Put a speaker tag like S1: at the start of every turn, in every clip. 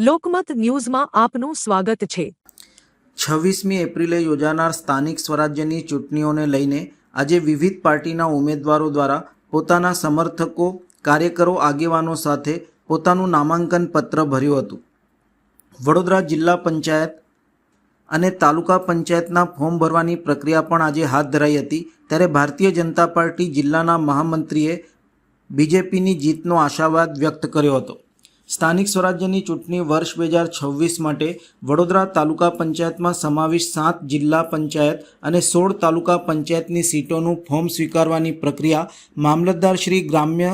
S1: લોકમત ન્યૂઝમાં આપનું સ્વાગત છે।
S2: 26મી એપ્રિલે યોજાનાર સ્થાનિક સ્વરાજ્યની ચૂંટણીઓને લઈને આજે વિવિધ પાર્ટીના ઉમેદવારો દ્વારા પોતાના સમર્થકો, કાર્યકરો, આગેવાનો સાથે પોતાનું નામાંકન પત્ર ભર્યું હતું। વડોદરા જિલ્લા પંચાયત અને તાલુકા પંચાયતના ફોર્મ ભરવાની પ્રક્રિયા પણ આજે હાથ ધરાઈ હતી। ત્યારે ભારતીય જનતા પાર્ટી જિલ્લાના મહામંત્રીએ બીજેપીની જીતનો આશાવાદ વ્યક્ત કર્યો હતો। સ્થાનિક સ્વરાજ્યની ચૂંટણી વર્ષ 2026 માટે વડોદરા તાલુકા પંચાયતમાં સમાવિષ્ટ 7 જિલ્લા પંચાયત અને 16 તાલુકા પંચાયતની સીટોનું ફોર્મ સ્વીકારવાની પ્રક્રિયા મામલતદાર શ્રી ગ્રામ્ય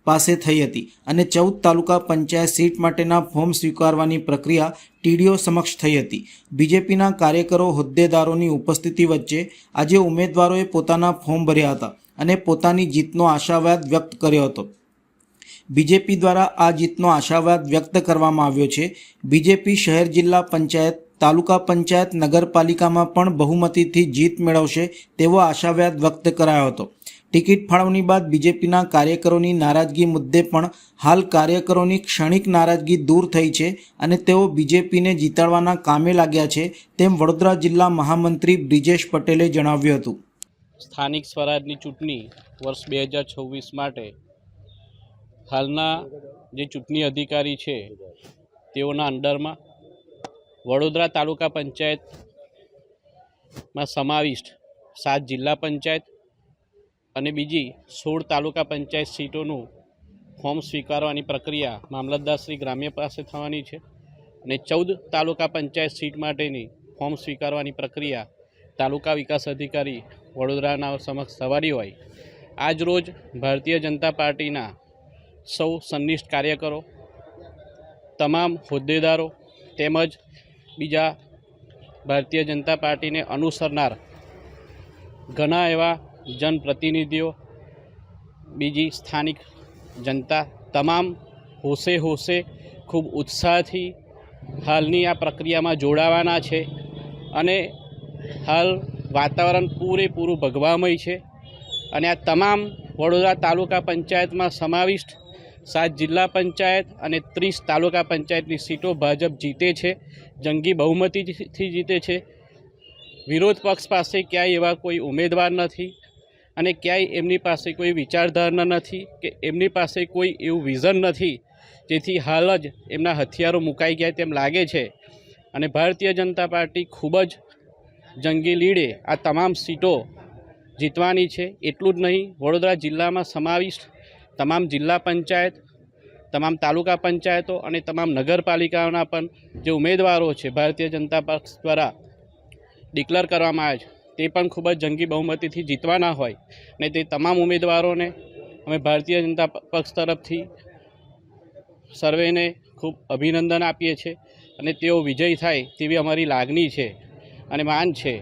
S2: પાસે થઈ હતી અને 14 તાલુકા પંચાયત સીટ માટેના ફોર્મ સ્વીકારવાની પ્રક્રિયા ટીડીઓ સમક્ષ થઈ હતી। બીજેપીના કાર્યકરો, હોદ્દેદારોની ઉપસ્થિતિ વચ્ચે આજે ઉમેદવારોએ પોતાના ફોર્મ ભર્યા હતા અને પોતાની જીતનો આશાવાદ વ્યક્ત કર્યો હતો। બીજેપી દ્વારા આ જીતનો આશાવાદ વ્યક્ત કરવામાં આવ્યો છે। બીજેપી શહેર, જિલ્લા પંચાયત, તાલુકા પંચાયત, નગરપાલિકામાં પણ બહુમતીથી જીત મેળવશે તેવો આશાવાદ વ્યક્ત કરાયો હતો। ટિકિટ ફાળવણી બાદ બીજેપીના કાર્યકરોની નારાજગી મુદ્દે પણ હાલ કાર્યકરોની ક્ષણિક નારાજગી દૂર થઈ છે અને તેઓ બીજેપીને જીતાડવાના કામે લાગ્યા છે, તેમ વડોદરા જિલ્લા મહામંત્રી બ્રિજેશ પટેલે જણાવ્યું હતું।
S3: સ્થાનિક સ્વરાજની ચૂંટણી વર્ષ 2026 માટે હાલના જે ચૂંટણી અધિકારી છે તેઓના અંડરમાં વડોદરા તાલુકા પંચાયતમાં સમાવિષ્ટ 7 જિલ્લા પંચાયત અને બીજી 16 તાલુકા પંચાયત સીટોનું ફોર્મ સ્વીકારવાની પ્રક્રિયા મામલતદાર શ્રી ગ્રામ્ય પાસે થવાની છે અને 14 તાલુકા પંચાયત સીટ માટેની ફોર્મ સ્વીકારવાની પ્રક્રિયા તાલુકા વિકાસ અધિકારી વડોદરાના સમક્ષ થવાની હોય। આજ રોજ ભારતીય જનતા પાર્ટીના સૌ સંનિષ્ઠ કાર્યકરો, તમામ હોદ્દેદારો તેમજ બીજા ભારતીય જનતા પાર્ટીને અનુસરનાર ઘણા એવા જનપ્રતિનિધિઓ, બીજી સ્થાનિક જનતા તમામ હોશે ખૂબ ઉત્સાહથી હાલની આ પ્રક્રિયામાં જોડાવાના છે અને હાલ વાતાવરણ પૂરેપૂરું ભગવામય છે અને આ તમામ વડોદરા તાલુકા પંચાયતમાં સમાવિષ્ટ 7 જિલ્લા પંચાયત અને 30 તાલુકા પંચાયતની સીટો ભાજપ જીતે છે, જંગી બહુમતીથી જીતે છે। વિરોધ પક્ષ પાસે ક્યાંય એવા કોઈ ઉમેદવાર નથી અને ક્યાંય એમની પાસે કોઈ વિચારધારણા નથી કે એમની પાસે કોઈ એવું વિઝન નથી જેથી હાલ જ એમના હથિયારો મુકાઈ ગયા તેમ લાગે છે અને ભારતીય જનતા પાર્ટી ખૂબ જ જંગી લીડે આ તમામ સીટો જીતવાની છે। એટલું જ નહીં, વડોદરા જિલ્લામાં સમાવિષ્ટ તમામ જિલ્લા પંચાયત, તમામ તાલુકા પંચાયતો અને તમામ નગરપાલિકાઓના પણ જે ઉમેદવારો છે ભારતીય જનતા પક્ષ દ્વારા ડિક્લેર કરવામાં આવ્યા છે તે પણ ખૂબ જ જંગી બહુમતીથી જીતવાના હોય અને તે તમામ ઉમેદવારોને અમે ભારતીય જનતા પક્ષ તરફથી સર્વેને ખૂબ અભિનંદન આપીએ છીએ અને તેઓ વિજય થાય તેવી અમારી લાગણી છે અને માન છે।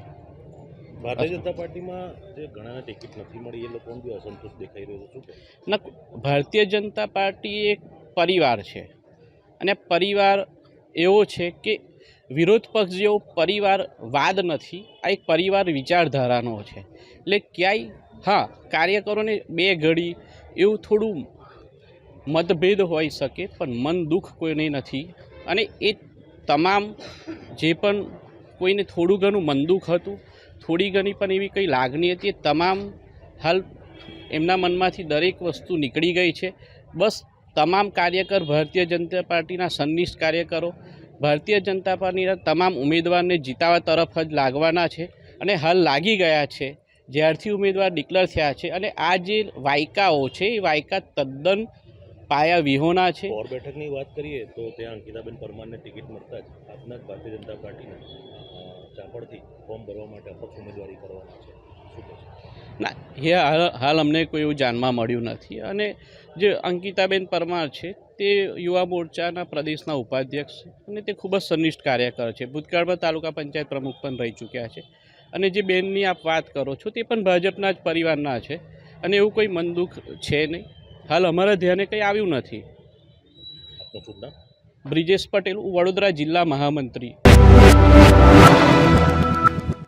S4: ભારતીય જનતા પાર્ટીમાં જે ઘણાને ટિકિટ નથી મળી એ લોકોને બી અસંતોષ દેખાઈ રહ્યો છે, શું
S3: ના, ભારતીય જનતા પાર્ટી એક પરિવાર છે અને પરિવાર એવો છે કે વિરોધ પક્ષ જેવો પરિવારવાદ નથી, આ એક પરિવાર વિચારધારાનો છે। એટલે ક્યાંય હા કાર્યકરોને બે ઘડી એવું થોડું મતભેદ હોઈ શકે પણ મન દુઃખ કોઈને નથી અને એ તમામ જે પણ કોઈને થોડું ઘણું મન દુઃખ હતું, થોડી ઘણી પણ એવી કંઈ લાગણી હતી, એ તમામ હાલ એમના મનમાંથી દરેક વસ્તુ નીકળી ગઈ છે। બસ તમામ કાર્યકર, ભારતીય જનતા પાર્ટીના સંનિષ્ઠ કાર્યકરો ભારતીય જનતા પાર્ટીના તમામ ઉમેદવારને જીતાવા તરફ જ લાગવાના છે અને હાલ લાગી ગયા છે જ્યારથી ઉમેદવાર ડિક્લેર થયા છે અને આ જે વાયકાઓ છે એ વાયકા તદ્દન પાયા વિહોણા છે।
S4: કોર બેઠકની વાત કરીએ તો ત્યાં અંકિતાબેન પરમારને ટિકિટ મળતા જ આપના ભારતીય જનતા પાર્ટીના ચાપડથી ફોર્મ ભરવા માટે અપક્ષ ઉમેદવારી કરવાના છે, શું કહે છે?
S3: ના, એ હાલ અમને કોઈ એવું જાણવા મળ્યું નથી અને જે અંકિતાબેન પરમાર છે તે યુવા મોરચાના પ્રદેશના ઉપાધ્યક્ષ છે અને તે ખૂબ જ સંનિષ્ઠ કાર્યકર છે, ભૂતકાળમાં તાલુકા પંચાયત પ્રમુખ પણ રહી ચૂક્યા છે અને જે બેનની આપ વાત કરો છો તે પણ ભાજપના જ પરિવારના છે અને એવું કોઈ મન દુઃખ છે નહીં। હાલ અમારા ધ્યાને કંઈ આવ્યું નથી।
S4: આપનું શુભ નામ?
S3: બ્રિજેશ પટેલ, વડોદરા જિલ્લા મહામંત્રી।